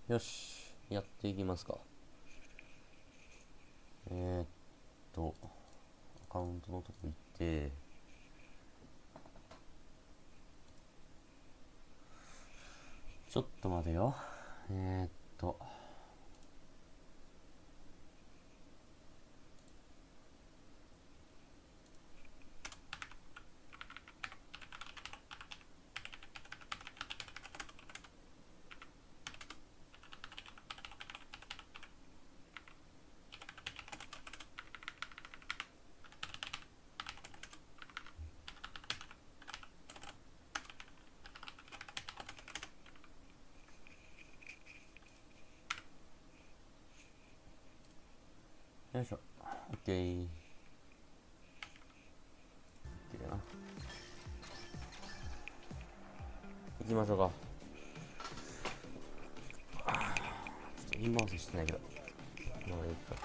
よし、やっていきますか。アカウントのとこ行って、ちょっと待てよ。よいしょ。オッケー。綺麗な。行きましょうか。ちょっとインマウスしてないけど。まあいいか。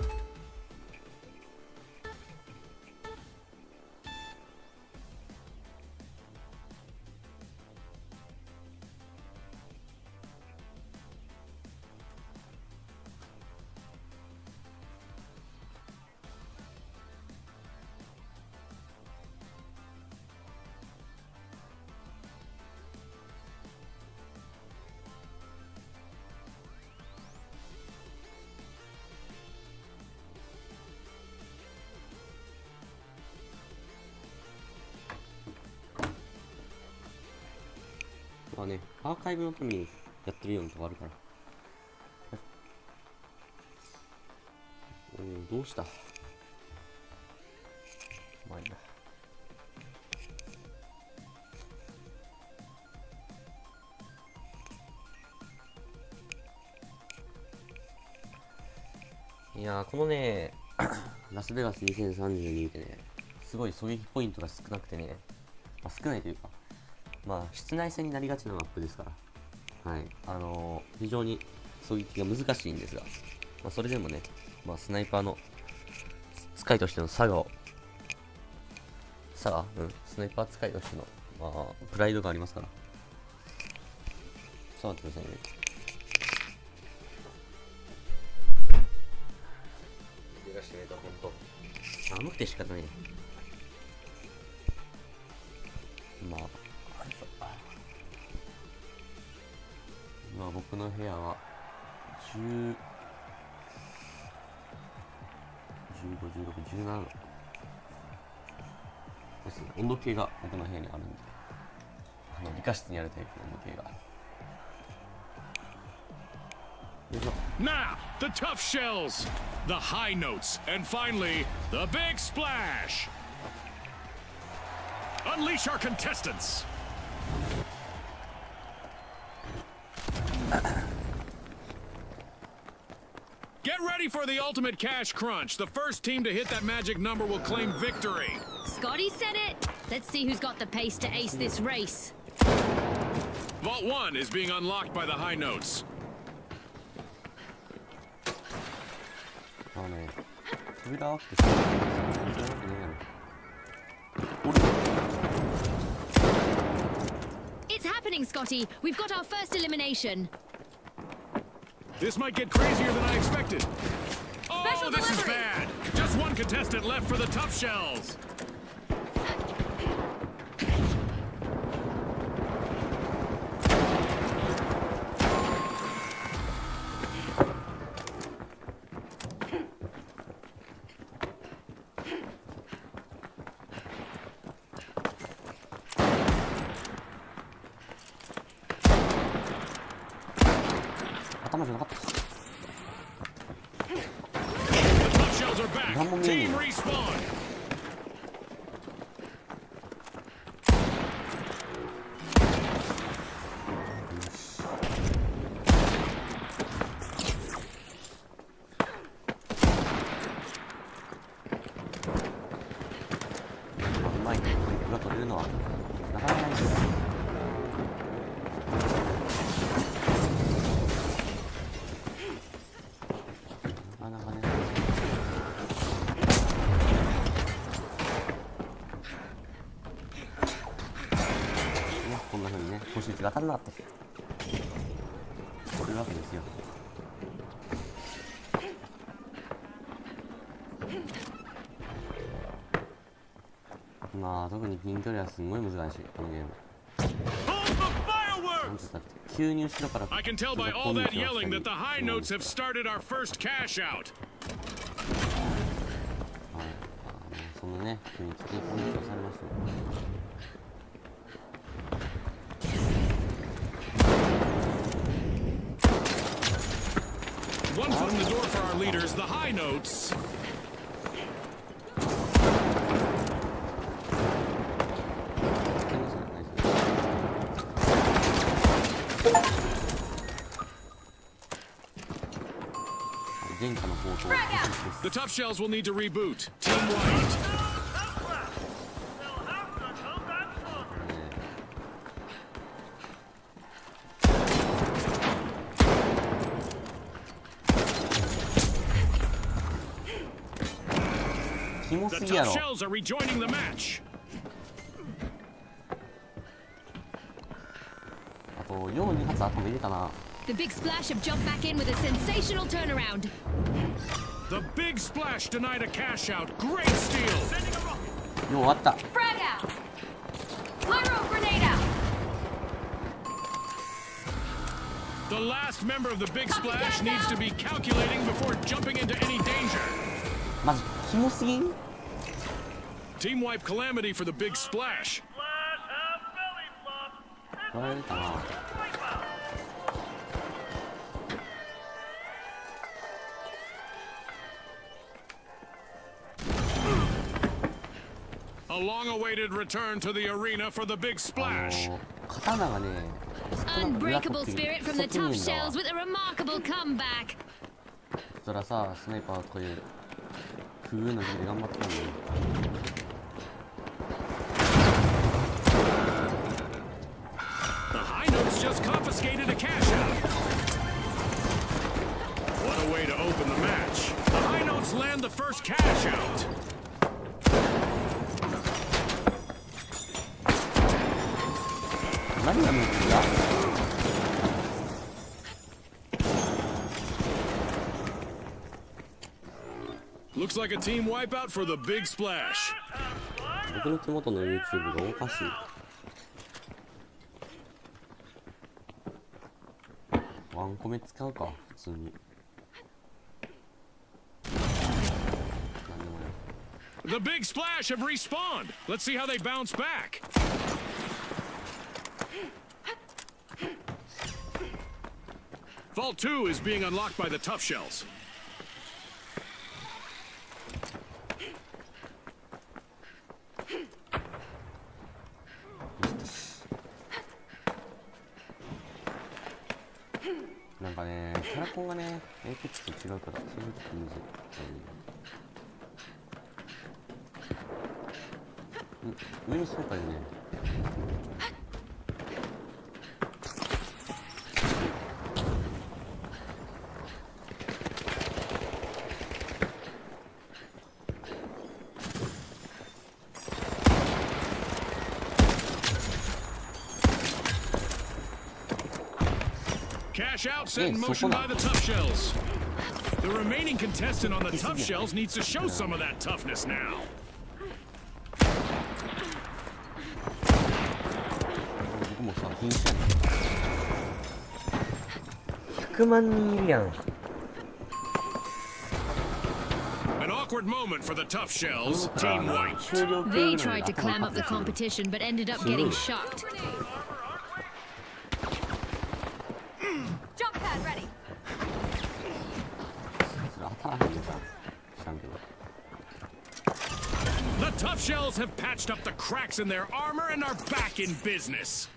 まあね、アーカイブのためにやってるようなとこあるから。どうした？まあいいな。いやー、このね、ラスベガス2032ってね、すごい狙撃ポイントが少なくてね、まあ、少ないというか、まあ、室内戦になりがちなマップですから、はい、非常に狙撃が難しいんですが、まあ、それでもね、まあ、スナイパーの使いとしてのスナイパー使いとしての、まあ、プライドがありますから。ちょっと待ってくださいね。出してみると、ほんと、寒くて仕方ない。まあ、今僕の部屋は15、16、17ですね。温度計が僕の部屋にあるんで、理科室にあるタイプの温度計が。Now, the tough shells, the high notes, and finally, the big splash. Unleash our contestants. Get ready for the ultimate cash crunch. The first team to hit that magic number will claim victory. Scotty said it. Let's see who's got the pace to ace this race. Vault 1 is being unlocked by the high notes. It's happening, Scotty. We've got our first elimination. This might get crazier than I expected. Oh, Special this is delivery. bad. Just one contestant left for the tough shells. Team respawn. まあ特に近距離はすんごい難しいこのゲーム。なんて言ったって急に後ろから I can tell by all that yelling that the high notes have started our first cash out. はい、そのね急に突き込みをされました。One foot in the door for our leaders, the high notes. The tough shells will need to reboot. Team White. The tough shells are rejoining the match. あと4、2発頭入れたな。The big splash have jumped back in with a sensational turnaround. The big splash denied a cash out. Great steal. よう終わった。Frag out. Pyro grenade out. The last member of the big splash needs to be calculating before jumping into any danger. マジキモすぎん。 Team wipe calamity for the big splash. 取られたな。A long-awaited return to the arena for the big splash. 刀がね、 Unbreakable spirit from the tough shells with a remarkable comeback. そらさ、スナイパーこういう工夫の時で頑張ったんだよ。The high notes just confiscated a cash out. What a way to open the match. The high notes land the first cash out. Looks like a team wipeout for the big splash. 僕の手元の YouTube がおかしい。ワンコメ使うか普通に。The big splash have respawned. Let's see how they bounce back. Vault 2 is being unlocked by the tough shells.なんかね、キャラコンがね、エーペックスと違うから、それちょっとむずい。上にスナイパーいるね。Cash out set in motion by the tough shells. The remaining contestant on the tough shells needs to show some of that toughness now. 僕もさ、禁止やねん。100万人いるやん。An awkward moment for the tough shells. Team White. They tried to clam up the competition but ended up getting shocked. Jump pad ready. それ当たらへんのか知らんけど。 The tough shells have patched up the cracks in their armor and are back in business.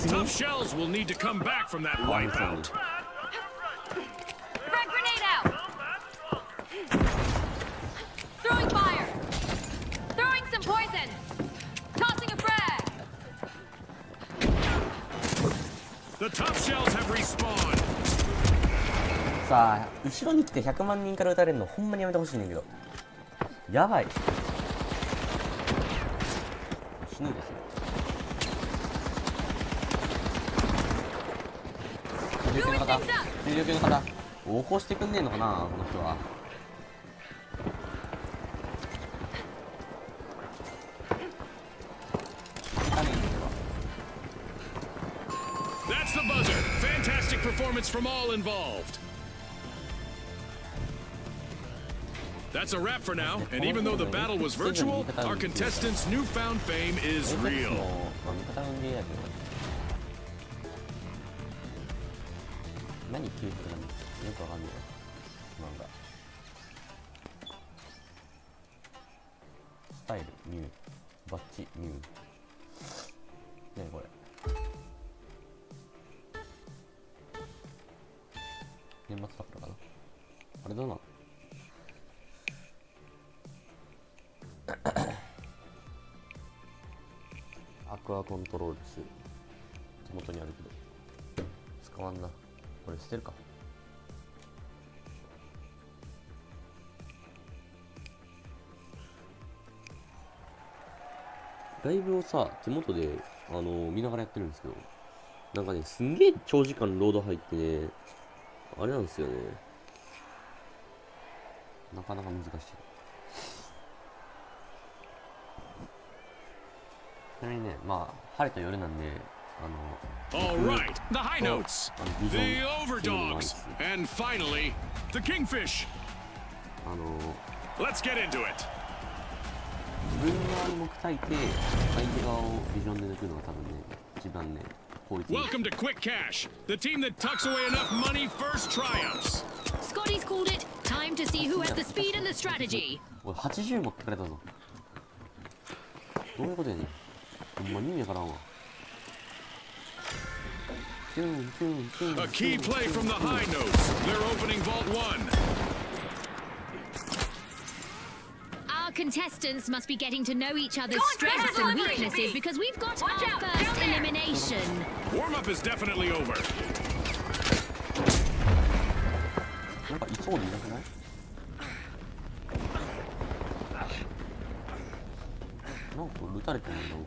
The tough shells will need to come back from that wipeout. Frag grenade out. Throwing fire. Throwing The tough shells have respawned. さあ後ろに来て100万人から撃たれるのほんまにやめてほしいねんけど、やばい。死ぬですよ。重力の方、重力の方起こしてくんねえのかな、この人は。That's the buzzer. Fantastic performance from all involved. That's a wrap for now, and even though the battle was virtual, our contestants' newfound fame is real. 何急によくわかんないなんかスタイルニューバッチニューねこれ年末だからかなあれだなアクアコントロール2手元にあるけど使わんなこれ捨てるか。ライブをさ手元で見ながらやってるんですけど、なんかねすんげえ長時間ロード入ってねあれなんですよね、なかなか難しい。ちなみにねまあ晴れた夜なんでAll right, the high notes, the overdogs, and finally, the kingfish. Let's get into it. 自分側に目たいて相手側をビジョンで抜くのが多分ね一番ね効率いい。 Welcome to Quick Cash, the team that tucks away enough money first triumphs. Scotty's called it. Time to see who has the speed and the strategy. おい80持ってかれたぞ。どういうことやねん。ほんまに意味わからんわ。A key play from the high notes. They're opening Vault 1. Our contestants must be getting to know each other's strengths and weaknesses because we've got our first elimination. Warm-up is definitely over. なんかいそうでいなくない？なんか撃たれてるんだろう。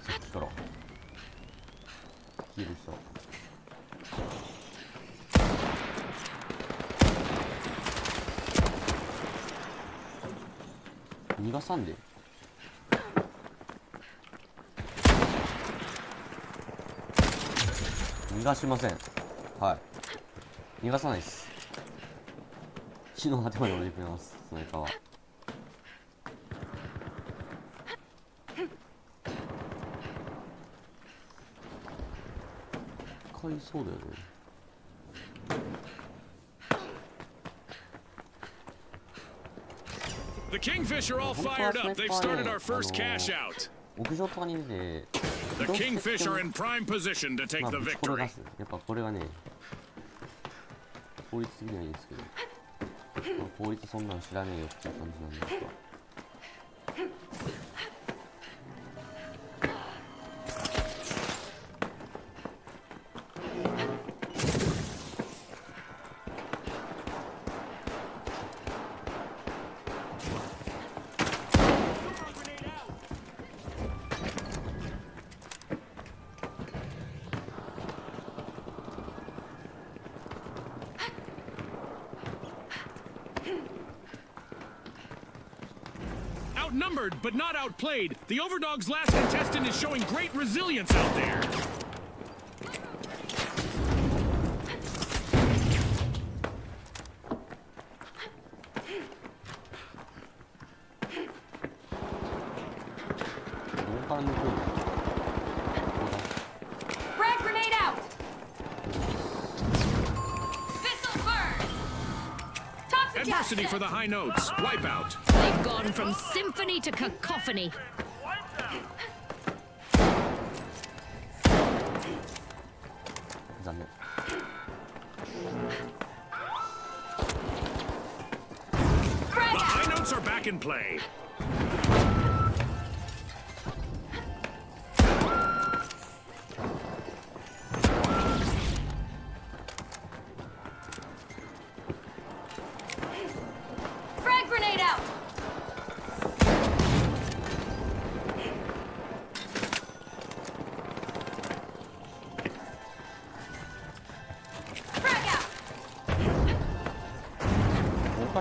さっきから消える人。逃がさんで。逃がしません。はい。逃がさないです。死の果てまで降りてくれます。スナイパーは。使いそうだよね。The Kingfish are all fired up. They've started our first cash out. 屋上とかに出て The Kingfish are in prime position to take the ぶち転 victory. がす。やっぱこれはね効率的にはいいですけど、効率そんなん知らねえよっていう感じなんですが。Outnumbered but not outplayed, the Overdog's last contestant is showing great resilience out there. Frag grenade out. Pistol burn. Toxic Adversity for the high notes. Wipeout. They've gone from symphony to cacophony. The high notes are back in play.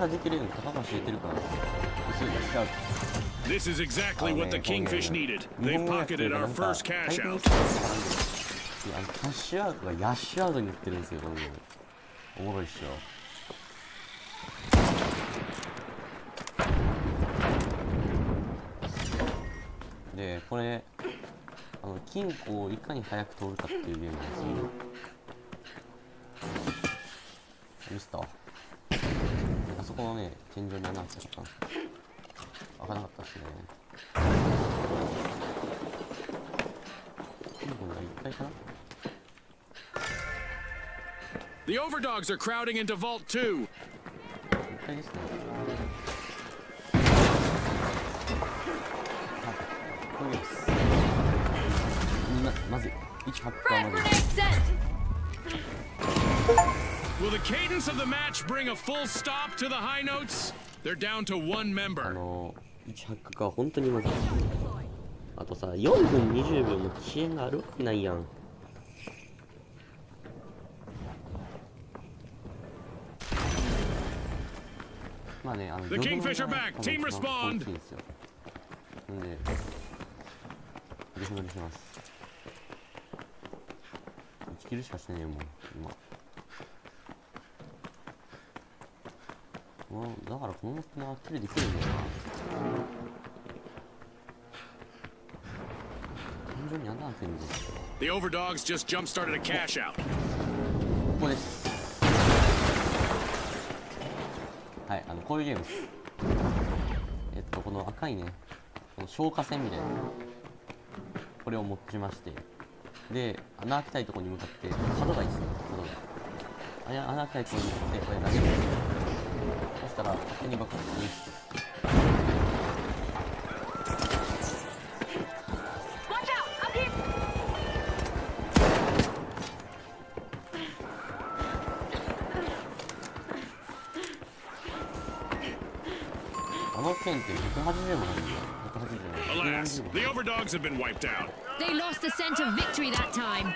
からできるように片方教えてるからすぐやっちゃう。 This is exactly what the Kingfish needed. They've pocketed our first cash out. いや、キャッシュアウトがヤッシュアウトに言ってるんですよ。おもろいっしょ。で、これ金庫をいかに早く取るかっていうゲームなんですよ。ミスったわ。あそこのね、天井に穴開けちゃったんですよ。開かなかったっすね。金庫が1階かな。 The overdogs are crowding into Vault 2. 1階ですね。これです。まずい。1発かまずい。Will the cadence of the match bring a full stop to the high notes? They're down to one member. 1ハックか本当にまずい。あとさ、4分20秒の遅延があるわけないやん。まあね、The Kingfish are back. Team respond. なんで、リフ乗りします。1キルしかしてねえもん、今。だからこのマップもキルできるんだよな。天井に穴開けるんですよ。The overdogs just jump-started a cash out. ここです。はい、こういうゲームです。この赤いね、この消火栓みたいな、これを持ちまして、で、穴開けたいところに向かって、角がいいですね、角が。穴開けたいところに向かって、これ投げる。そしたら、勝手に爆発する。あの剣って180もないんだよ。Alas, the overdogs have been wiped out. They lost the scent of victory that time.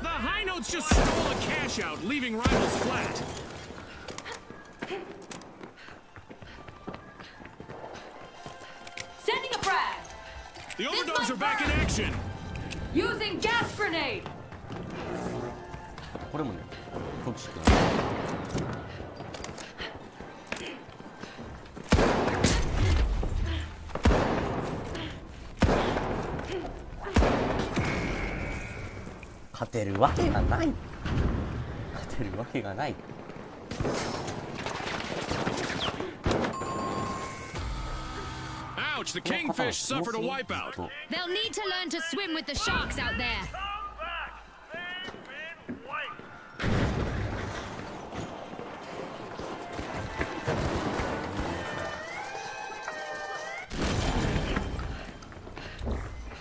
The high notes just stole a cash out, leaving rivals flat. Sending a frag. The overdogs are back in action. Using gas grenade. これもね、トキシックな。勝てるわけがない。勝てるわけがない。Ouch, the Kingfish suffered a wipeout. They'll need to learn to swim with the sharks out there.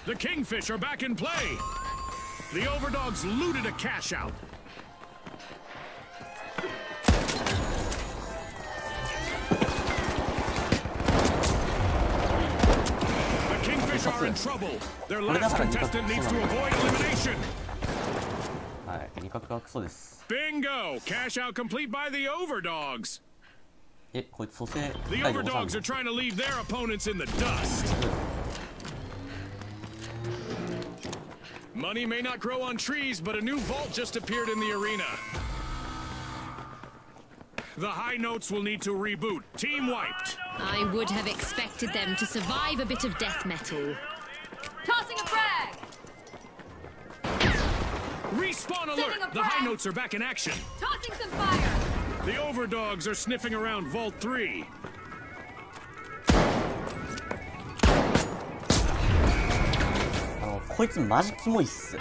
The Kingfish are back in play. The overdogs looted a cash out. The Kingfish are in trouble. Their last contestant needs to avoid elimination. はい、味覚がクソです。Bingo! Cash out complete by the overdogs. こいつ蘇生。The overdogs are trying to leave their opponents in the dust. Money may not grow on trees, but a new vault just appeared in the arena. The high notes will need to reboot. Team wiped. I would have expected them to survive a bit of death metal. Tossing a frag. Respawn alert! The high notes are back in action. Tossing some fire. The overdogs are sniffing around Vault 3. こいつマジキモいっす。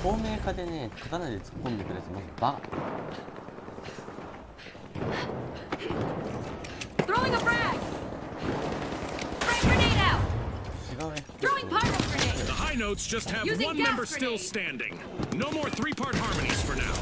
透明化でね、刀で突っ込んでくるやつマジバカ。Throwing a frag. Frag grenade out. The high high notes just have Using one gas member still grenade. standing. No more three-part harmonies for now.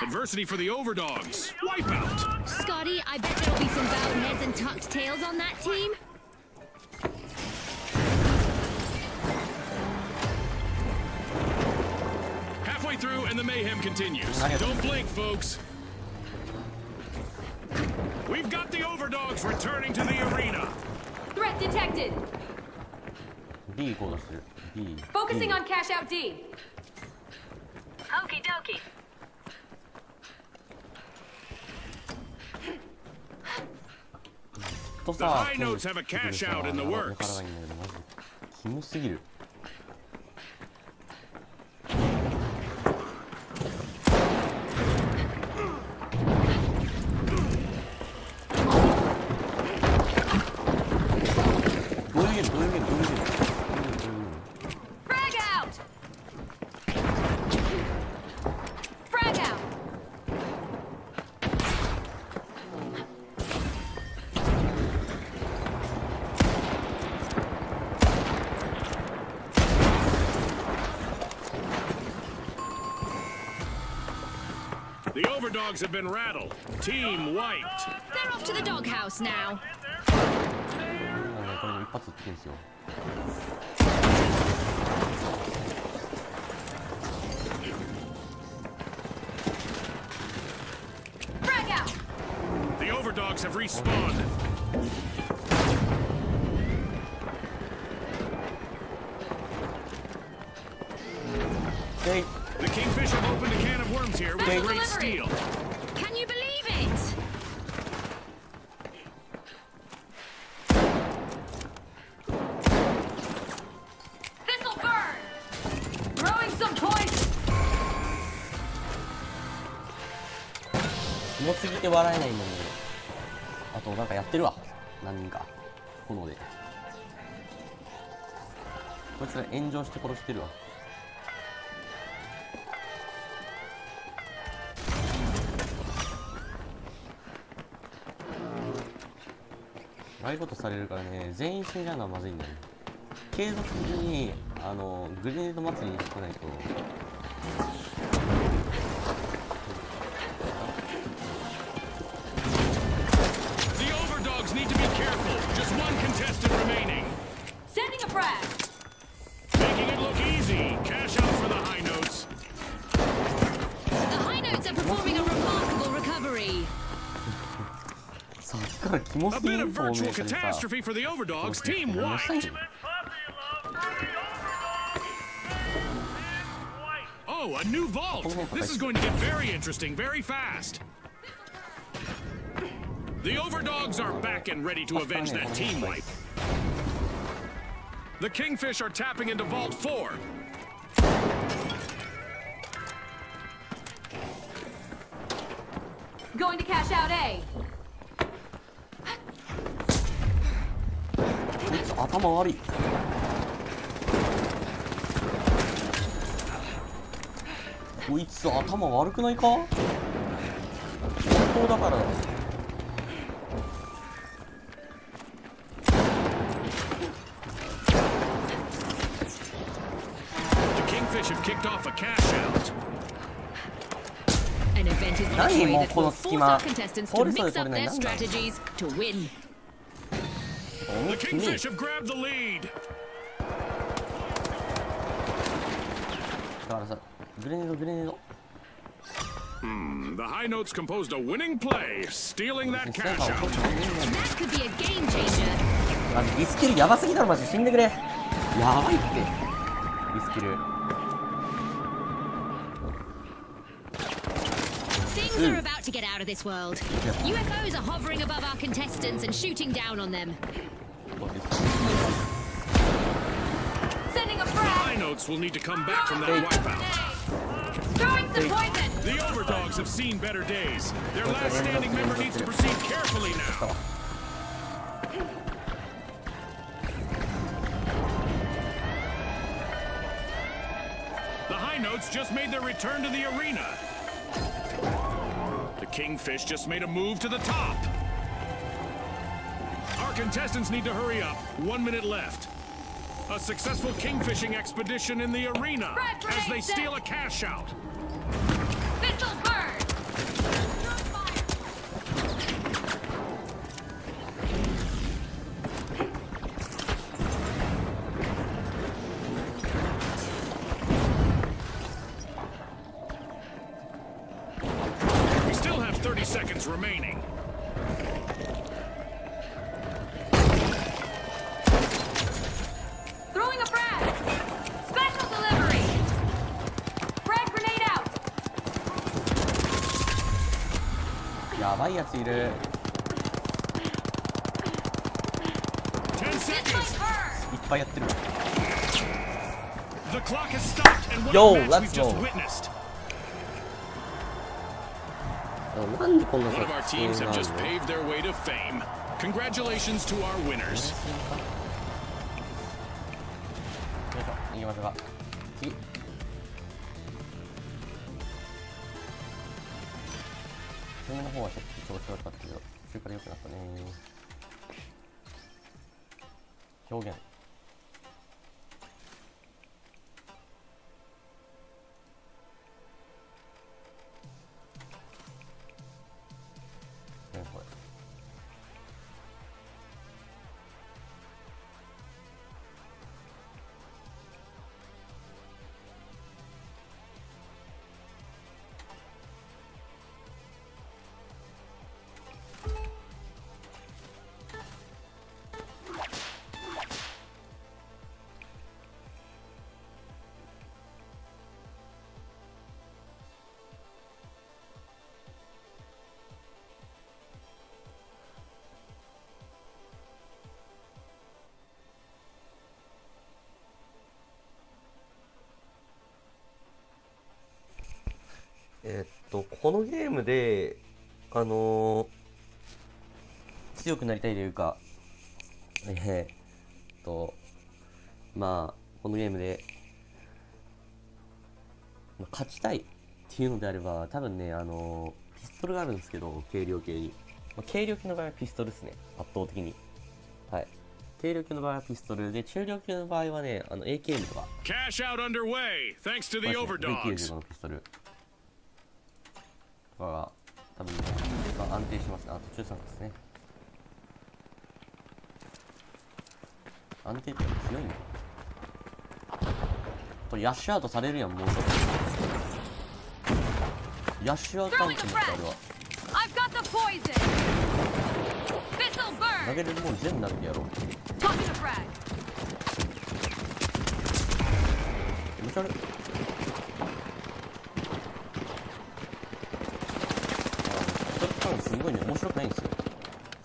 Adversity for the overdogs. Wipeout. Scotty, I bet there'll be some bowed heads and tucked tails on that team. Halfway through and the mayhem continues. Don't blink, folks. We've got the overdogs returning to the arena. Threat detected. B 行動してる。B。 Focusing on cash out D. Okie dokie. と The さ、 high notes have a cash out in the わ works. からないんだけど、マジでキモすぎる。どういうゲーム？どういうゲーム？どういうゲーム？ Frag out. Frag out. The overdogs have been rattled. Team wiped. They're off to the doghouse now. これで一発撃ってんですよ。Frag out. The overdogs have respawned. Okay. The Kingfish have opened a can of worms here with Okay. great steel. Can you believe it? This'll burn. Throwing some points. キモすぎて笑えないんだけど。あとなんかやってるわ。何人か。炎で。こいつら炎上して殺してるわ。ああいうことされるからね、全員死んじゃうのはまずいんだよね。継続的にグレネード祭りにしてないと。The overdogs need to be careful. Just one contestant remaining. Sending a frag. Making it look easy. Cash out for the high notes. The high notes are performing a remarkable recovery. さっきからキモ A すぎ bit る of フォーメ virtual ーションでさ。 catastrophe for the overdogs. Team wiped. Oh, a new vault. This is going to get very interesting very fast. The overdogs are back and ready to avenge that team wipe. The Kingfish are tapping into Vault 4. Going to cash out A. こいつ頭悪い。こいつ頭悪くないか？本当だから。The Kingfish have kicked off a cash out. An event is on its 何 way もう that こ will の force 隙間。 our contestants 通 to りそう mix で通 up れない their なんだ。 strategies to win. 思いっ The きりね Kingfish have grabbed the lead. だからさ、グレネードグレネード。 The high notes composed a winning play, stealing that 成果 cash を取 out. ってもいいんだよ。 That could be a game changer. マジリスキルやばすぎだろマジ死んでくれ。やばいって。リスキル。 Things are about to get out of this world. UFOs are hovering above our contestants and shooting down on them. Sending a The frag. high notes will need to come back from that wipeout. Throwing some poison. The overdogs have seen better days. Their last standing member needs to proceed carefully now. The high notes just made their return to the arena. The kingfish just made a move to the top. Our contestants need to hurry up. 1 minute left. A successful kingfishing expedition in the arena as they steal a cash out. This'll burn. We still have 30 seconds remaining. Throwing a frag. Special delivery. Frag grenade out. やばいやついる。 10 This seconds. might burn. いっぱいやってる。 The clock has stopped, and what Yo, a match let's we've just go. witnessed. なんでこんな One of our 作 teams 品 have がある just の？ paved their way to fame. Congratulations to our winners. よいしょ、行きましょうか。次。次の方はちょっと調子悪かったけど、途中から良くなったね。表現。これ。このゲームで、強くなりたいというか、まあ、このゲームで、勝ちたいっていうのであれば、多分ね、ピストルがあるんですけど、軽量系に。軽量級の場合はピストルですね、圧倒的に。はい。軽量級の場合はピストルで、中量級の場合はね、AKM とか。Cash out underway, thanks to the overdogs. V95 のピストル。が多分、安定しますね。あ、途中さんですね。安定って強いんだ。これヤッシュアウトされるやん、もうちょっと。ヤッシュアウトアウトってあれは。I've got the poison. This'll 投 burn. げれるもん全部投げてやろう。 Tossing a frag. 気持ち悪い。すごいね、面白くないんですよ。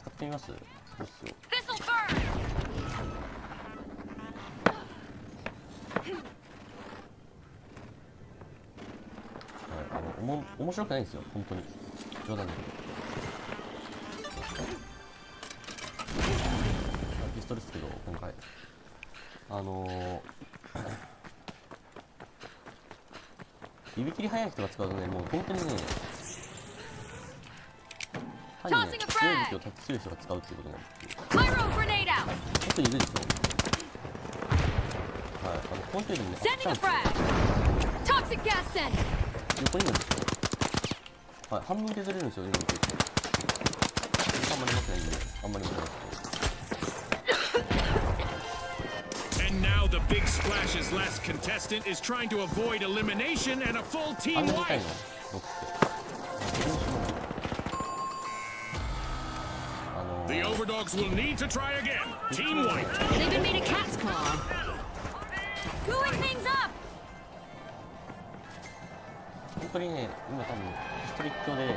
使ってみます？どうっすよ。This'll burn. はい、面白くないんですよ、本当に。冗談だけど。ピストルですけど、今回。指切り早い人が使うとね、もう本当にね、強い武器を強い人が使うっていうことなんですよ。 Pyro grenade out. 本当にいるでしょ。はい、この距離にね、あっ Sending ちゃ a うんですよ。 frag. Toxic gas sent. 横にいるんですよ。はい、半分削れるんですよ、今の時。あんまり持ってないんで、あんまり持ってないですけど。And now the Big Splash's last contestant is trying to avoid elimination and a full あ team んなに痛い wipe. の僕って。The overdogs will need to try again. Team wipe. They've been made a cat's paw. Cooling things up. 本当にね、今多分、ストリットで、っていう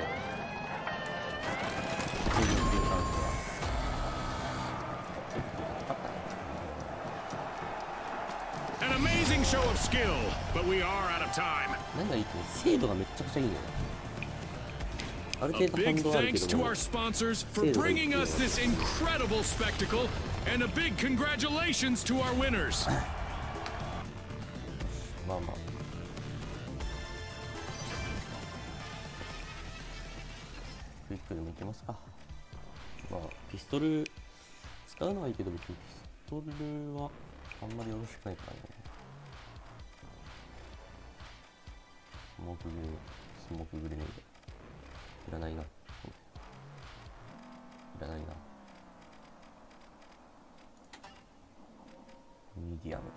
感じは。And amazing show of skill, but we are out of time. 何がいいって精度がめっちゃくちゃいいんだよね。ある A 程度反 big 動あるけ thanks ど to も our sponsors for bringing us this incredible spectacle, and a big congratulations to our winners. まあまあクイックでもいけますか。まあピストル使うのはいいけど別にピストルはあんまりよろしくないからね。スモークグレネードいらないな。いらないな。ミディアムは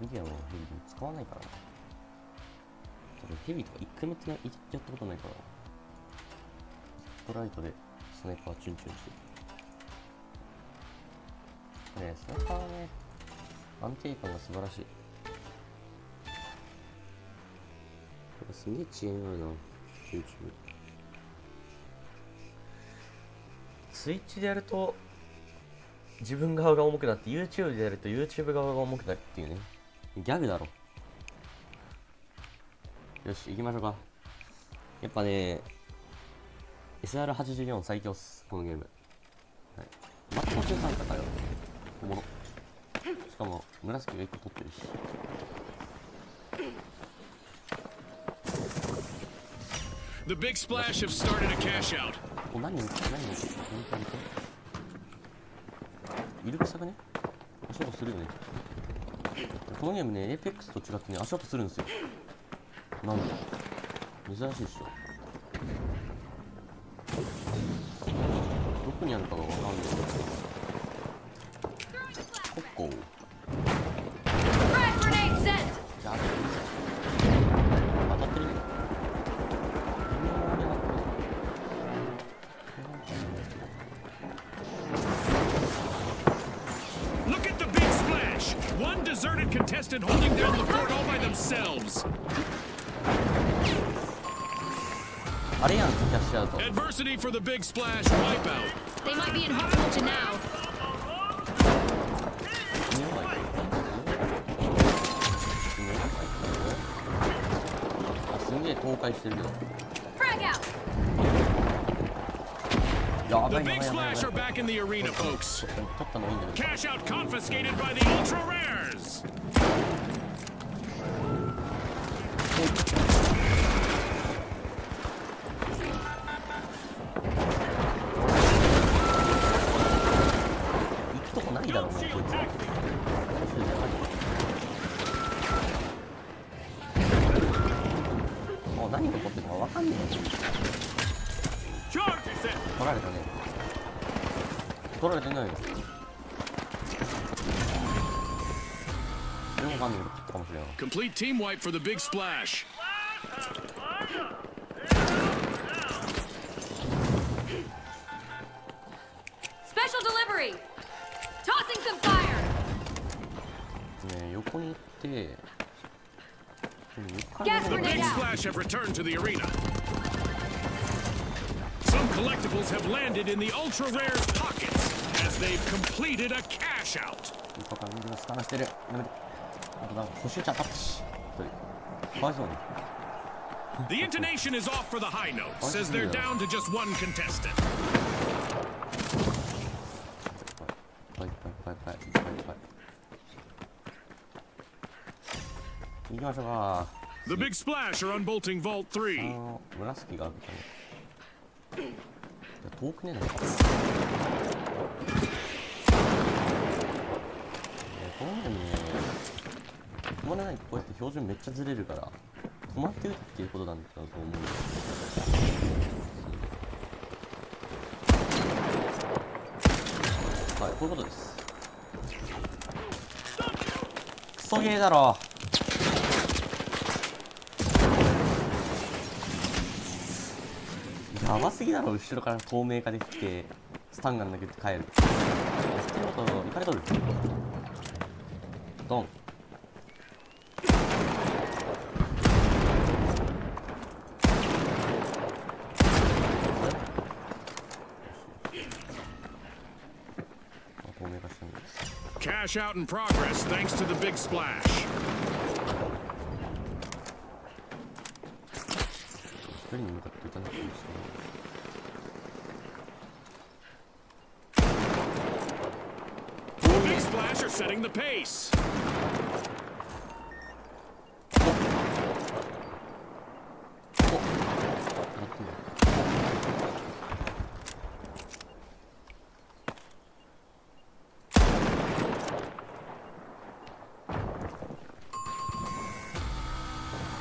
ヘビー使わないからな。ヘビーとか一回もやったことないから。ストライトでスナイパーチュンチュンしてる。ね、スナイパーはね、安定感が素晴らしい。すげえ遅延あるな、YouTube。スイッチでやると自分側が重くなって YouTube でやると YouTube 側が重くなるっていうね。ギャグだろ。よし、行きましょうか。やっぱね、SR-84 最強っす、このゲーム。はい、また途中参加かよ。おもろ。しかも、紫が1個取ってるし。The big splash have started a cash out. お、何イルカくね、足音するよね。このゲームね、エーペックスと違ってね、足音するんですよ。なんで珍しいっしょ。どこにあるかがわかんない。コッコー。Frag grenade set! じゃあ、当たってるね。Look at the big splash! One deserted contestant holding down the fort all by themselves. あれやん、キャッシュアウト。 Adversity for the big splash wipeout. They might be in hot water now. すんげえ倒壊してるけど。 Frag out! やば The いやば big いやばいやば splash い。 are back in the arena, folks. 取ったのいいんだけど。 Cash out confiscated by the ultra rares. 行くとこないだろうね、こいつ。もう何が起こってるか分かんねえよ。取られたね。取られてないよ。それも分かんないけど、切ったかもしれない。 Complete team wipe for the big splash. Special delivery! Tossing some fire! ね、横に行って、横から Gas The grenade big out! splash have returned to the arena. Some collectibles have landed in the ultra rare's pockets as they've completed a cash out. 横から見るのスタンしてる。やめて。あとだ、腰打ち当たったし。かわいそうに。The intonation is off for the high note, says they're down to just one contestant. いっぱい。行きましょうか。The big splash are unbolting Vault 3. 紫があるかね。いや、遠くねえな。このゲームね、止まらないとこうやって標準めっちゃずれるから、止まって打つっていうことなんだと思うんです。はい、こういうことです。クソゲーだろ。やばすぎだろ、後ろから透明化できてスタンガン投げて帰る。やってることいかれとる。ドン。Cash cash out in progress thanks to the big splash. 一人に向かって撃たなくていいですけど。 The big splash are setting the pace.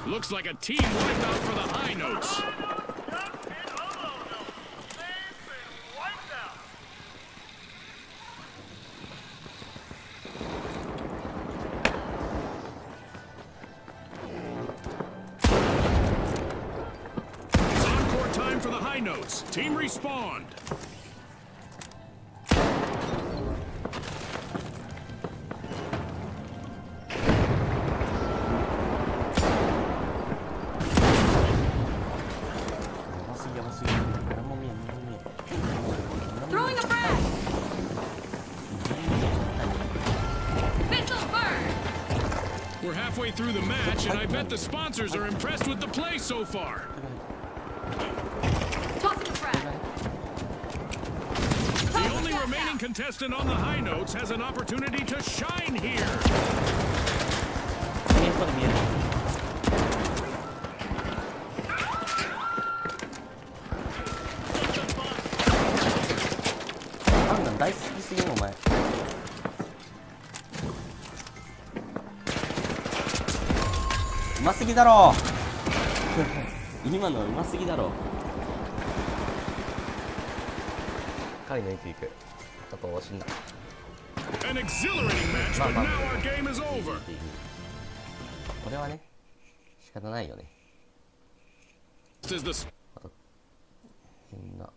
Looks like a team wiped out for the high notes. It's encore time for the high notes. Team respawned. Throwing a frag! Missiles burn! We're halfway through the match, and I bet the sponsors are impressed with the play so far. Tossing a frag! The only remaining contestant on the high notes has an opportunity to shine here. 見える見える。判断大好きすぎるお前。うますぎだろ今のはうますぎだろ。彼抜いていく。ちょっと惜しんだ。 An exhilarating match, but now our game is over. これはね、仕方ないよね。 This is the 変な。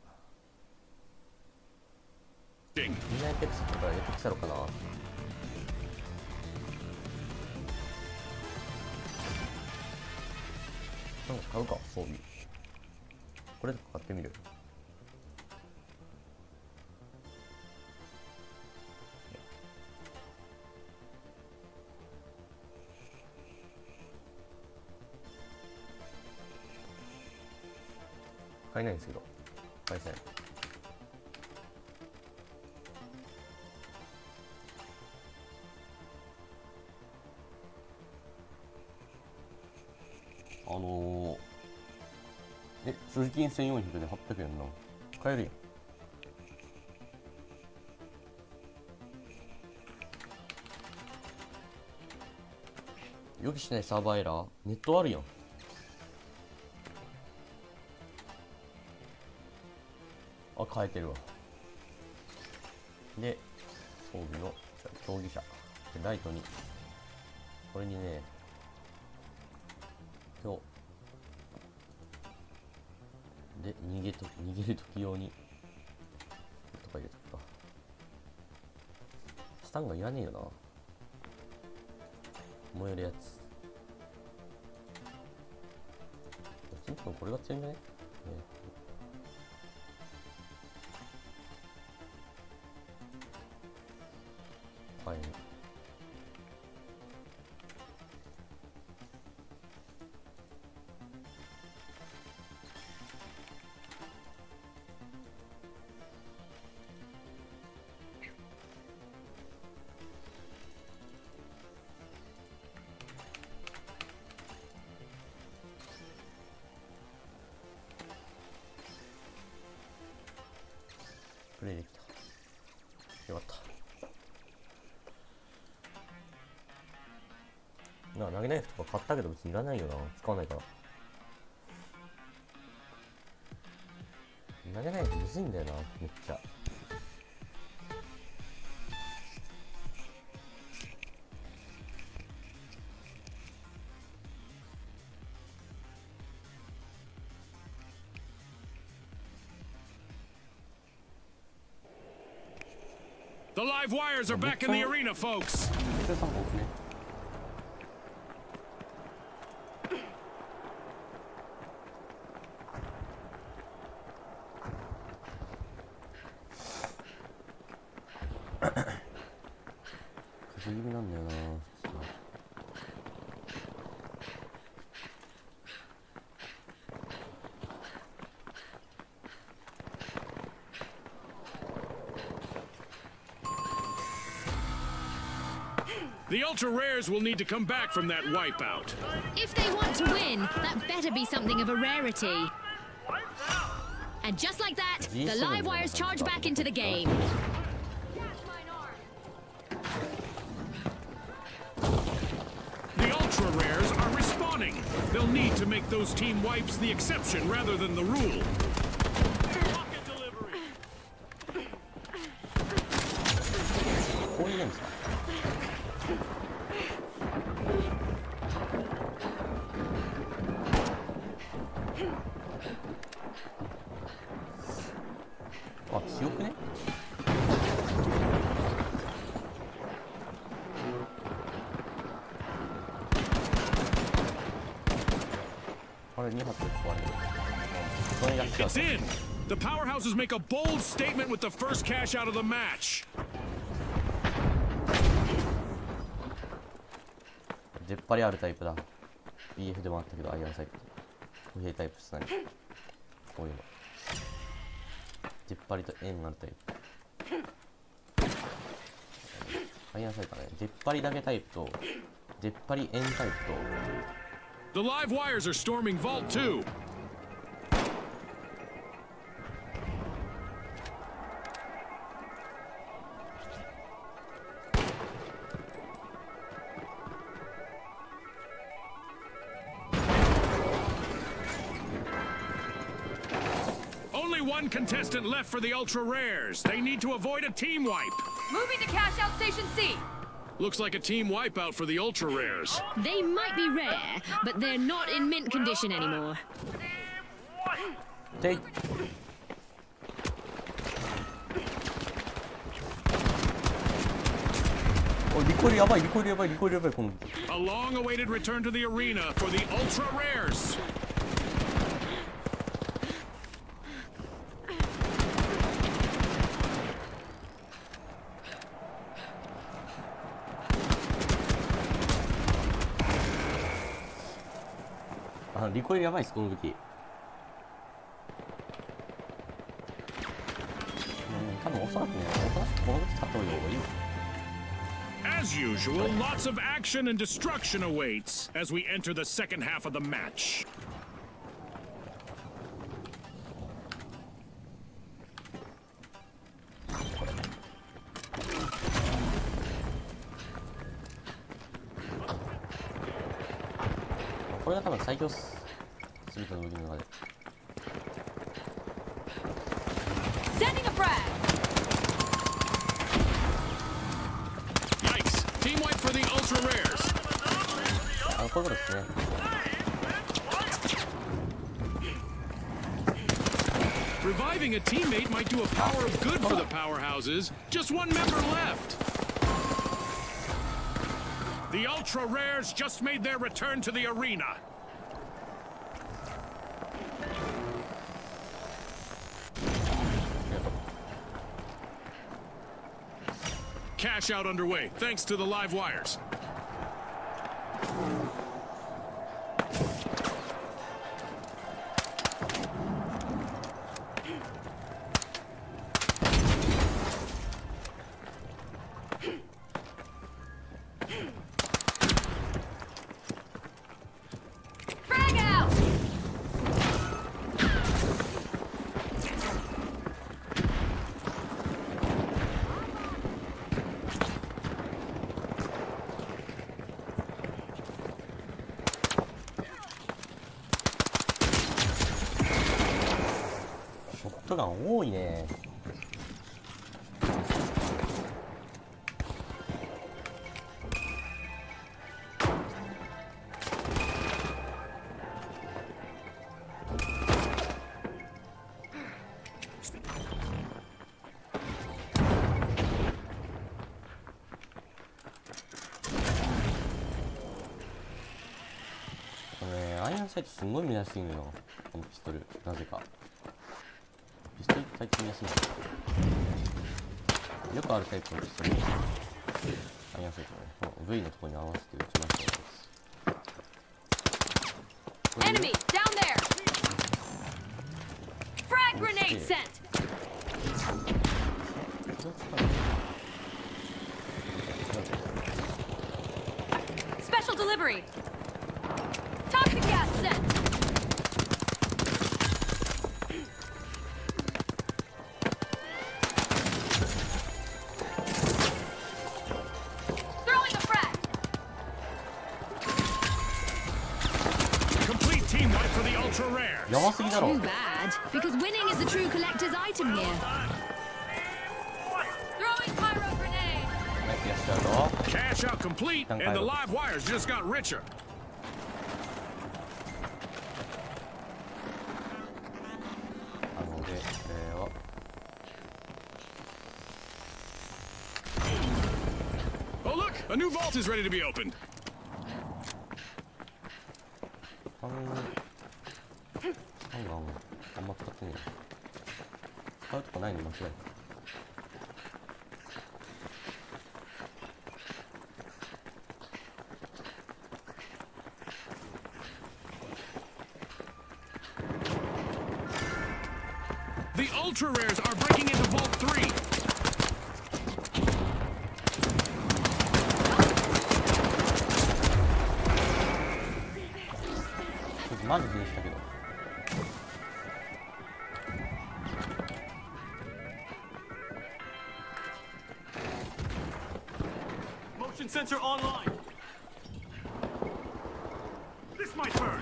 spring. みんなエペックスとか入れてきたのかな。なんか買うか、装備。これとか買ってみる。買えないんですけど、買いたい。所持金1400で800円な。買えるやん。予期しないサーバーエラー。ネットあるやん。あ、変えてるわ。で、装備の競技者。でライトに。これにね、今日。で、逃げるとき用に。とか入れとくか。スタンガンいらねえよな。燃えるやつ。そもそもこれが強いんじゃね？はい。プレイできた。よかった。投げナイフとか買ったけど別にいらないよな。使わないから。投げナイフむずいんだよな、めっちゃ。The live wires are back in the arena, folks. The ultra rares will need to come back from that wipeout. If they want to win, that better be something of a rarity. And just like that, the live wires charge back into the game. The ultra rares are respawning. They'll need to make those team wipes the exception rather than the rule. Rocket delivery. こういうゲームですか。あ、強くね。あれ2発で壊れる。それが来ちゃう。 It's in. The powerhouses make a bold statement with the first cash out of the match. 出っ張りあるタイプだ。BF でもあったけど、アイアンサイト。歩兵タイプですね。こういうの。出っ張りと円あるタイプ。アイアンサイトね。出っ張りだけタイプと、出っ張り円タイプと。The live wires are storming Vault 2. Only one contestant left for the ultra rares. They need to avoid a team wipe. Moving to cash out station C. Looks like a team wipeout for the ultra rares. They might be rare, but they're not in mint condition anymore. Take. Oh, recoil やばい、リコイルやばい、リコイルやばい、この。A long-awaited return to the arena for the ultra rares. Ah, リコイルやばいです、この武器。多分おそらくね、この武器使った方がいいよ。As usual, lots of action and destruction awaits as we enter the second half of the match. This is probably the most powerful of all. Sending a frag. Yikes! Team wipe for the ultra rares. こういうことですね。Reviving a teammate might do a power of good for the powerhouses. Just one member left. The ultra rares just made their return to the arena. Cash out underway, thanks to the live wires. Frag out. Shot gun 多いね。アイアンサイトすごい見やすいのよ、このピストル。なぜかピストルって最近見やすいんだけど、よくあるタイプのピストル、アイアンサイトね、V のところに合わせて打ちました。 Enemy down there. Frag grenade sent. Special delivery. Toxic gas sent. Throwing a frag. Complete team wipe for the ultra rare. やばすぎだろ。 Too bad, because winning is the true collector's item here. Throwing pyro grenade. ナイスやっちゃうぞ。 Cash out complete, and the live wires just got richer. なので、これを Oh look, a new vault is ready to be opened. ハンガンあんま使ってねえ。使うとかないの間違いか。The ultra rares are breaking into Vault 3. ちょっとマジ気にしたけど。 Motion sensor online. This might burn.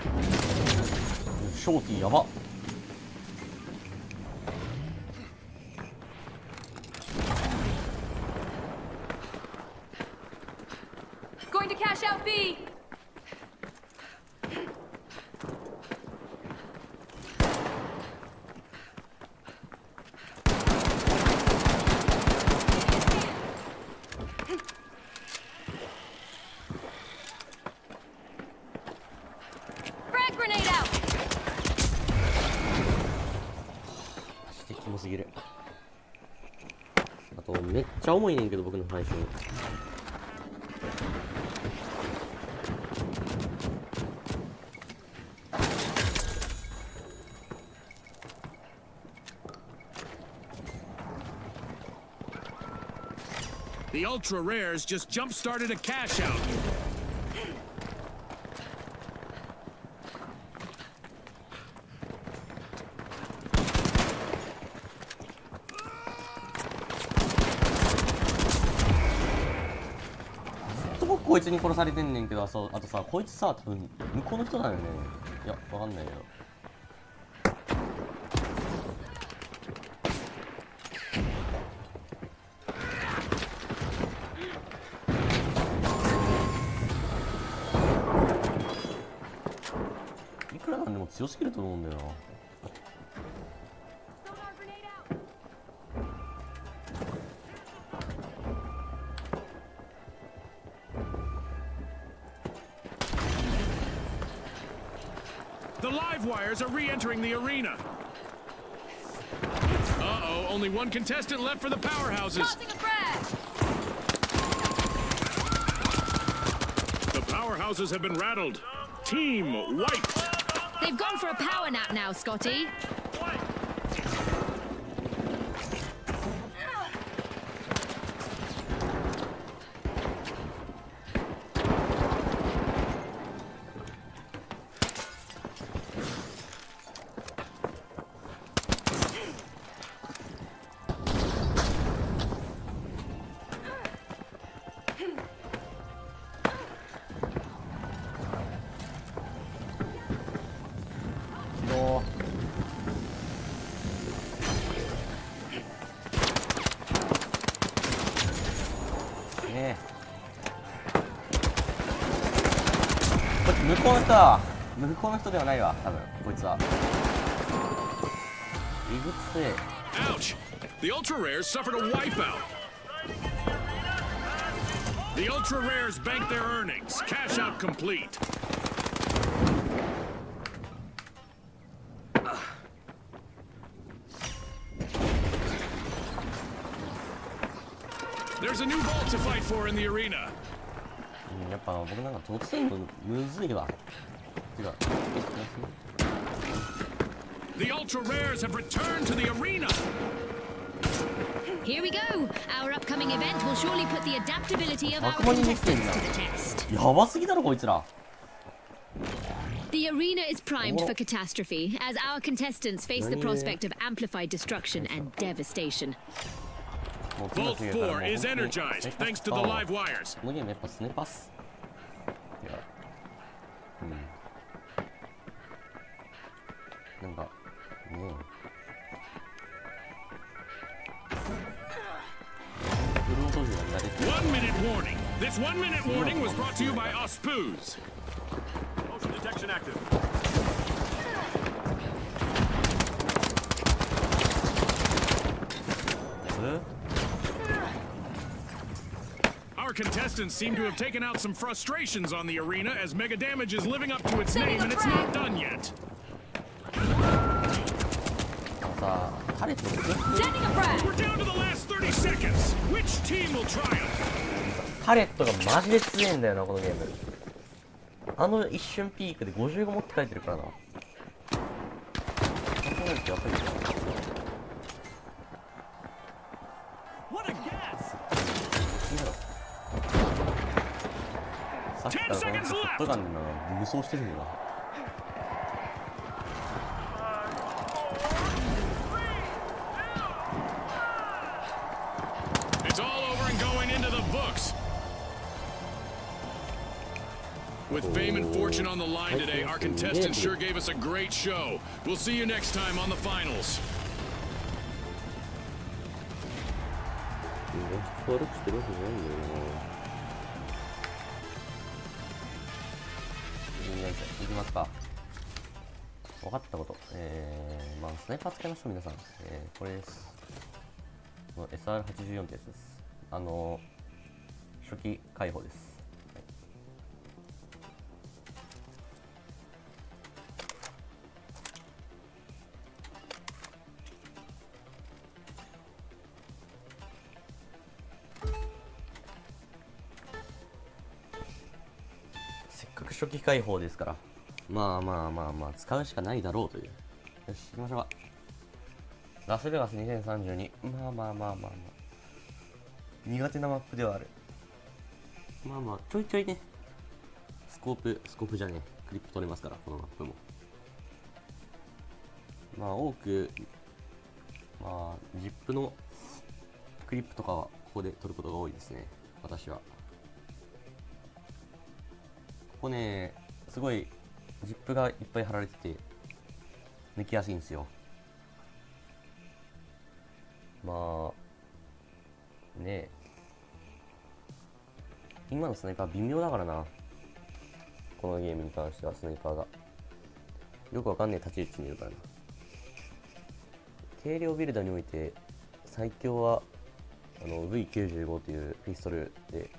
ショーティーやば。 Going to cash out B. Frag grenade out. マジでキモすぎる。あとめっちゃ重いねんけど僕の配信。 The ultra rares just jump-started a cash out.僕こいつに殺されてんねんけど、そうあとさこいつさ多分向こうの人だよね。いやわかんないけど。 いくらなんでも強すぎると思うんだよな。 Sonar grenade out. The live wires are re-entering the arena. Uh-oh, only one contestant left for the powerhouses. Tossing a frag. The powerhouses have been rattled. Team wiped. They've gone for a power nap now, Scotty.こいつ向こうの人だ。向こうの人ではないわ多分こいつは。いぐつせ。 Ouch! The ultra rares suffered a wipeout. The ultra rares bank their earnings. Cash out complete. There's a new vault to fight for in the arena. やっぱ僕なんか突然のむずいわ。てか、The ultra rares have returned to the arena. Here we go. Our upcoming event will surely put the adaptability of our 100万人できてん contestants だ。 to the test. やばすぎだろこいつら。 The arena is primed for catastrophe as our contestants face the prospect of amplified destruction and devastation. Vault 4 is energized thanks to the live wires. このゲームやっぱスネパス。いや、なんかねえ。1 minute warning. This 1 minute warning was brought to you by Ospoos. Motion detection active. Our contestants seem to have taken out some frustrations on the arena as Mega Damage is living up to its name and it's not done yet. さあ、タレット Sending a frag. We're down to the last 30 seconds. Which team will triumph? タレットがマジで強いんだよなこのゲーム。あの一瞬ピークで55持って帰ってるからな。そうなるとやっぱりさっきからこのショットガンでな武装してるんだよな。It's all over and going into the books. With fame and fortune on the line today, our contestants sure gave us a great show. We'll see you next time on the finals. 悪くしてるわけじゃないんだよな。いきますか。分かったこと。まあスナイパー使いましょう皆さん。これです。SR-84 ってやつです。初期解放です。せっかく初期解放ですから、まあ使うしかないだろうという。よし行きましょうか。ラスベガス2032。まあ苦手なマップではある。ちょいちょいねスコープじゃねえクリップ取れますから、このマップも多くジップのクリップとかはここで取ることが多いですね、私は。ここねすごいジップがいっぱい貼られてて抜きやすいんですよ。ねえ、今のスナイパー微妙だからな。このゲームに関してはスナイパーがよくわかんねえ立ち位置にいるからな。軽量ビルダーにおいて最強はV95 というピストルで、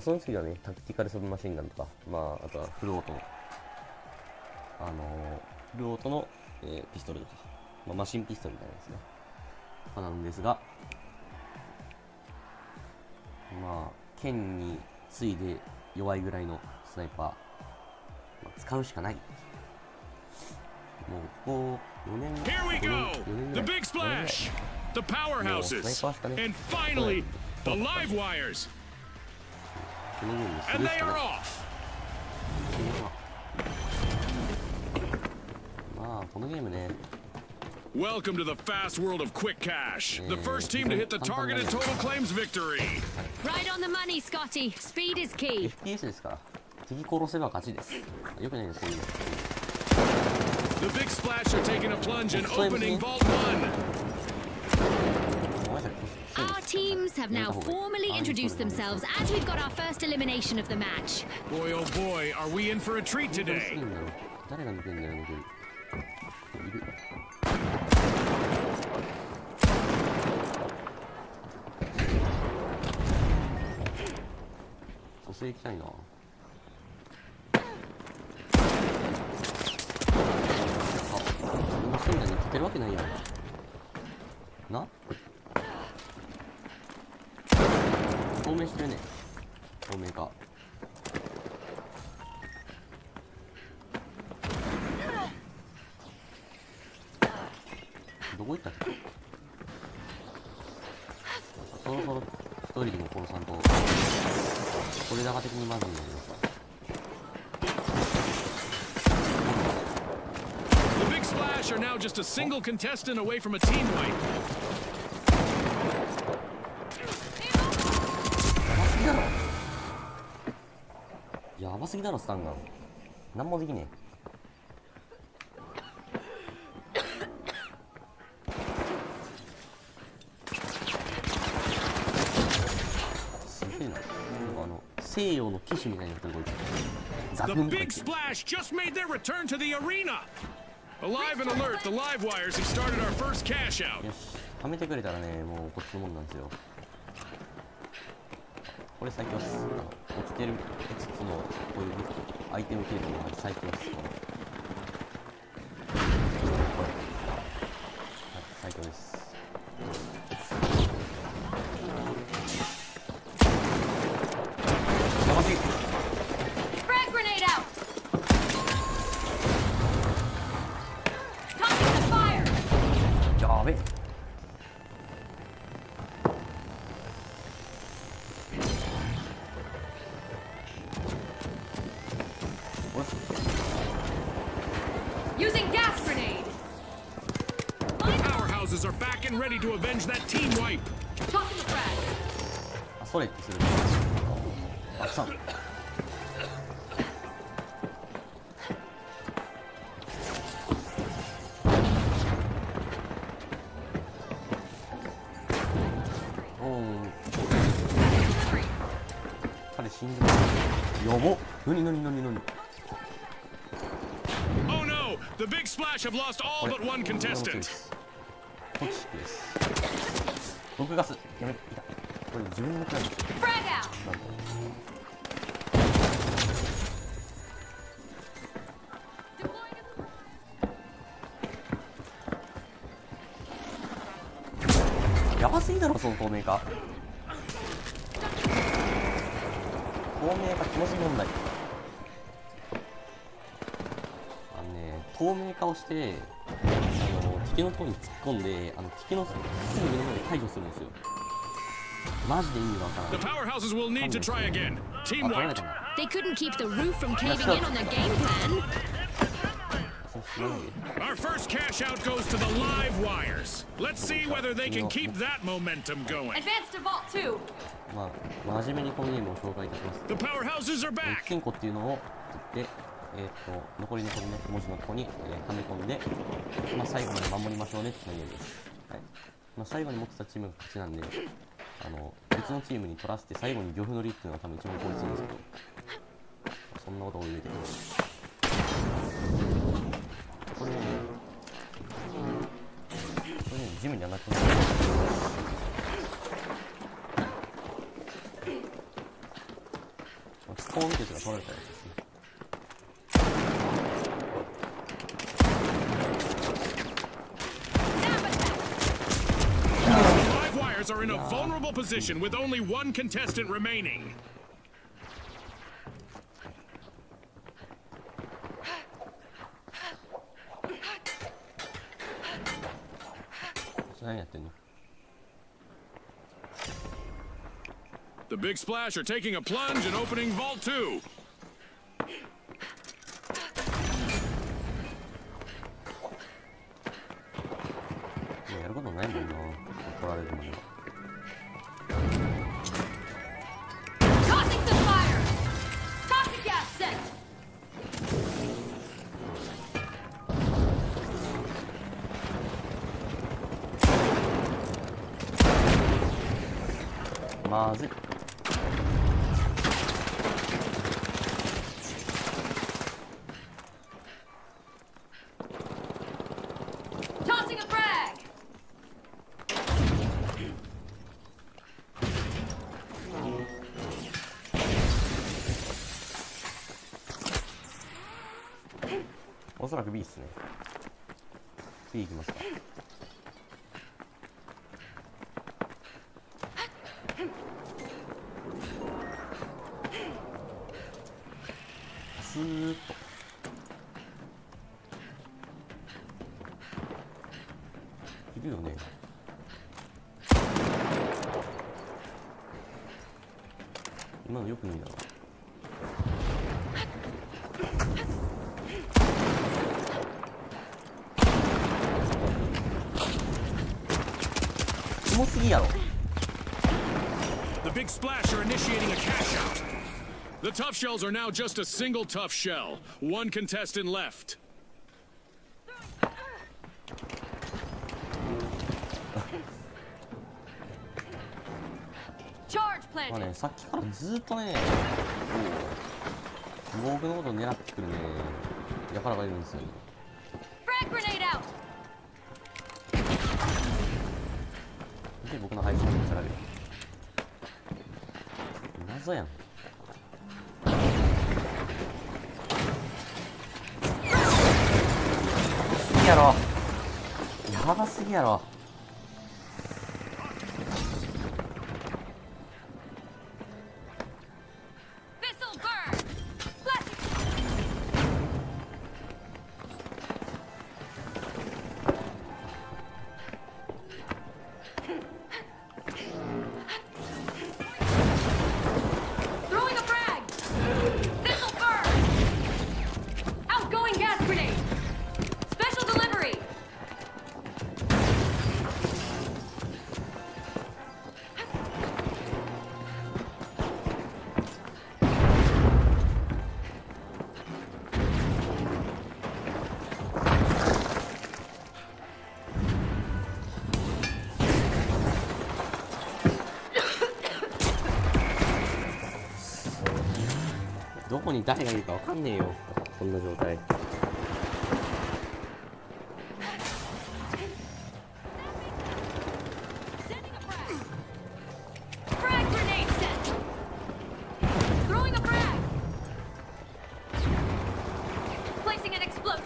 その次はねタクティカルサブマシンガンとか、あとはフルオートのピストルとか、マシンピストルみたいなですねなんですが、剣についで弱いぐらいのスナイパー、使うしかない。もうここ4年 Here we go! The big splash! The powerhouses! And finally, the live wires! And they are off! このゲームね。Welcome to the fast world of quick cash. The first team to hit the targeted total claims victory. Right on the money, Scotty. Speed is key. FPS ですから。敵殺せば勝ちです。よくないね、こういうの。The big splash are taking a plunge and opening vault 1. Our teams have now formally introduced themselves as we've got our first elimination of the match. Boy, oh boy, are we in for a treat today? 誰が抜けんだよ、抜ける。いる。蘇生行きたいな。そんなに勝てるわけないやんな。透明してるね。透明かどこ行ったっけ。そろそろ一人でも殺さんとこれ高的にまずいんだけどさ。The Big Splash are now just a single contestant away from a team wipe. やばすぎだろスタンガン。なんもできねえ。すげえな。なんか西洋の騎士みたいになってるこいつ。ザ The クンとか言 Big って Splash just made their return to the arena. Alive and alert, the live wires have started our first cash out. よし、はめてくれたらね、もうこっちのもんなんですよ。これ最強っす。起きてる5つのこういうアイテム系統が最強っす。これ最強です。やばすぎ。 Frag grenade out! Tossing the fire! やべえ。Using gas grenade! Powerhouses are back and ready to avenge that team wipe. Tossing the frag! あ、それってする。あ、さん。おお。彼死んでます。やばっ。なになになになに。Oh no! The Big Splash have lost all but one contestant. トキシクです。毒ガス。やめ、いた。これ自分のクラブ。 Frag out! やばすぎだろその透明化。透明化キモすぎ問題。透明化をして敵のところに突っ込んで敵のすぐ目の前で解除するんですよ。マジで意味がわから The ない。 powerhouses will need to try again. あ、 Team 取られ wiped. たな。 They couldn't keep the roof from caving in on their game plan. そうしないで。 Our first cash out goes to the live wires. Let's see whether they can keep that momentum going. Advance to Vault 2! まあ真面目にこのゲームを紹介いたします。 The powerhouses are back. 金庫っていうのを取って、残りのこのね文字のところに、はめ込んで、まあ、最後まで守りましょうねっていうゲームです。はい。まあ、最後に持ってたチームが勝ちなんで、別のチームに取らせて最後に漁夫乗りっていうのが多分一番効率いいんですけど、そんなことを言うてくる。これね、ジムにはなくなる。スポーンってやつが取られたやつですね。Live wires are in a vulnerable position with only one contestant remaining. 何やってんの？ The Big Splash are taking a plunge and opening Vault 2. やることないもんな。取られるまでは。 Tossing the fire! Toxic gas sent! まずい。 Tossing a frag! おそらく B っすね。B いきますか。スーッと。いるよね。今のよく見たわ。キモすぎやろ。 The big splash are initiating a cash out. The tough shells are now just a single tough shell. One contestant left. Charge まあ planted. ね、さっきからずーっとね、僕のことを狙ってくるね、やからがいるんですよね。 Frag grenade out. で、僕の配信を調べる。謎やん。すぎやろ。やばすぎやろ。This'll burn. Blast it. Throwing a frag. This'll burn. Outgoing gas grenade. Special delivery. .どこに誰がいるかわかんねえよ、こんな状態。 Sending a frag. Frag grenade set. Throwing a frag. Placing an explosive.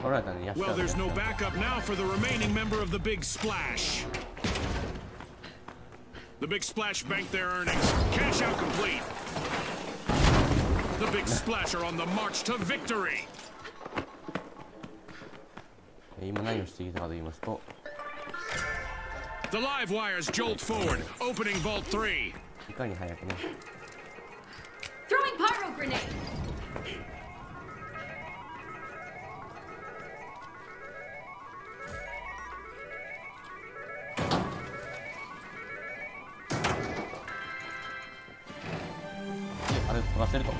取られたね、やっちゃ Well, う。 there's no backup now for the remaining member of the big splash. The big splash banked their earnings. Cash out complete. The big splash are on the march to victory. 今何をしていたかと言いますと、 The live wires jolt forward, opening vault 3. いかに早くね。 Throwing pyro grenade. あれ取らせると。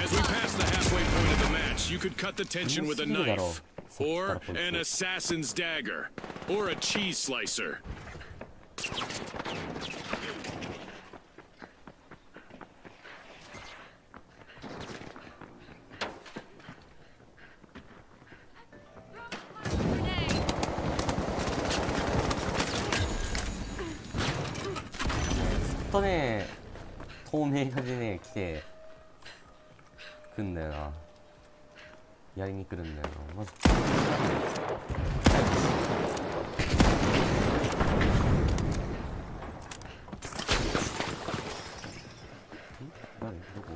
As we pass the halfway point of the match, you could cut the tension with a knife, or an assassin's dagger, or a cheese slicer. Grenade. ずっとね、透明化でね、来てくんだよな。やりに来るんだよな。まず誰どこ。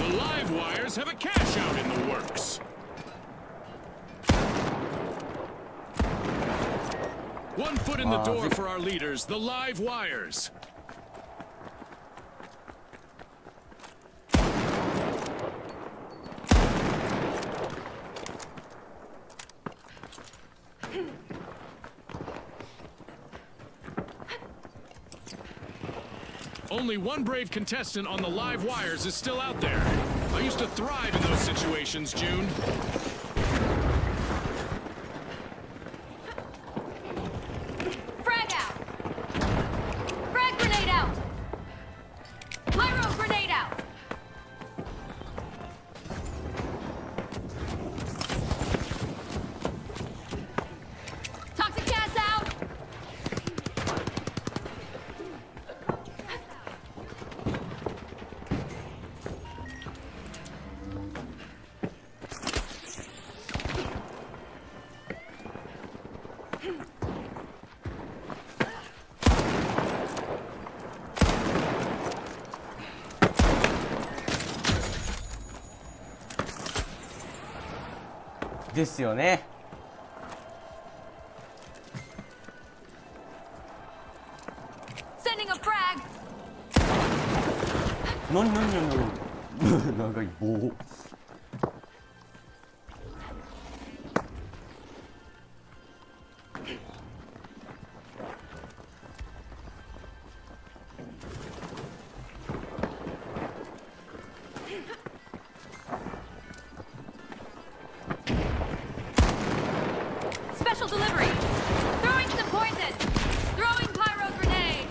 The live wires have a cash out in the works. One foot in the door for our leaders, the live wires. Only one brave contestant on the live wires is still out there. I used to thrive in those situations, June. Frag out. Frag grenade out. Pyro grenade out. Toxic gas out. ですよね。Sending a frag. 何長い棒。Special delivery. Throwing some poison. Throwing pyro grenade.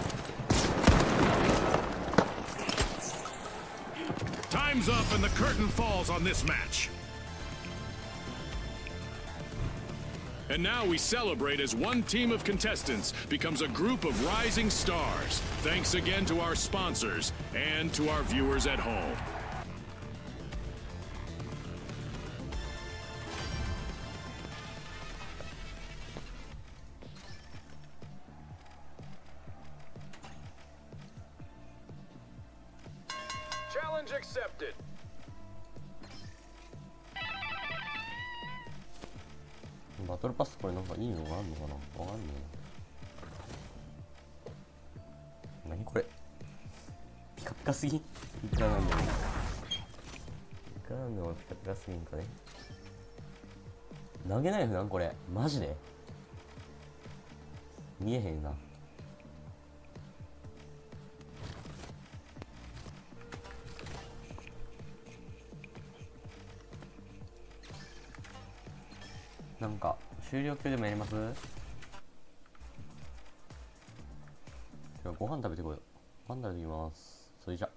Time's up and the curtain falls on this match. And now we celebrate as one team of contestants becomes a group of rising stars. Thanks again to our sponsors and to our viewers at home. Challenge accepted. バトルパスこれなんかいいのがあるのかな、わかんねえな。何これ、ピカピカすぎん。いくらなんだろう、いくらなんだろう、ピカピカすぎんかね。投げナイフなんこれ、マジで見えへんな。なんか終了級でもやります？ご飯食べてこよう。ご飯食べてきます。それじゃ。